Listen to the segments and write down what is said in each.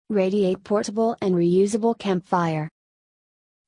Radiate portable and reusable campfire.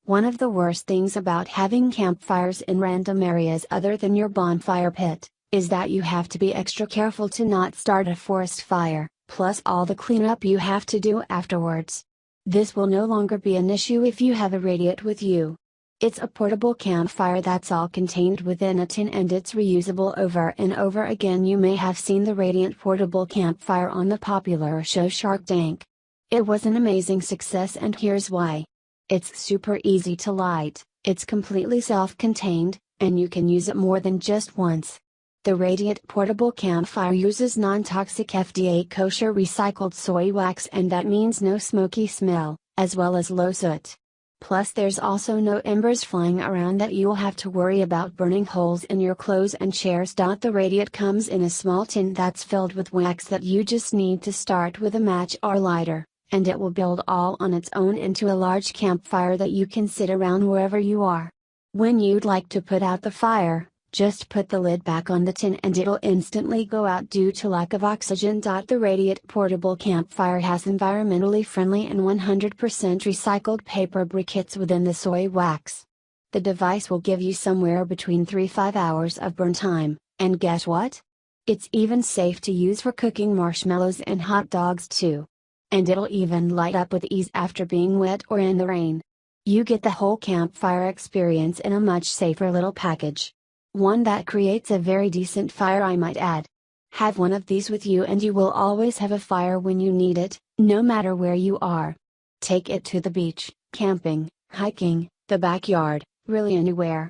One of the worst things about having campfires in random areas other than your bonfire pit, is that you have to be extra careful to not start a forest fire, plus all the cleanup you have to do afterwards. This will no longer be an issue if you have a Radiate with you. It's a portable campfire that's all contained within a tin and it's reusable over and over again. You may have seen the Radiate portable campfire on the popular show Shark Tank. It was an amazing success and here's why. It's super easy to light, it's completely self-contained, and you can use it more than just once. The Radiate portable campfire uses non-toxic FDA kosher recycled soy wax, and that means no smoky smell, as well as low soot. Plus there's also no embers flying around that you'll have to worry about burning holes in your clothes and chairs. The Radiate comes in a small tin that's filled with wax that you just need to start with a match or lighter, and it will build all on its own into a large campfire that you can sit around wherever you are. When you'd like to put out the fire, just put the lid back on the tin and it'll instantly go out due to lack of oxygen. The Radiate portable campfire has environmentally friendly and 100% recycled paper briquettes within the soy wax. The device will give you somewhere between 3-5 hours of burn time, and guess what? It's even safe to use for cooking marshmallows and hot dogs too. And it'll even light up with ease after being wet or in the rain. You get the whole campfire experience in a much safer little package. One that creates a very decent fire, I might add. Have one of these with you and you will always have a fire when you need it, no matter where you are. Take it to the beach, camping, hiking, the backyard, really anywhere.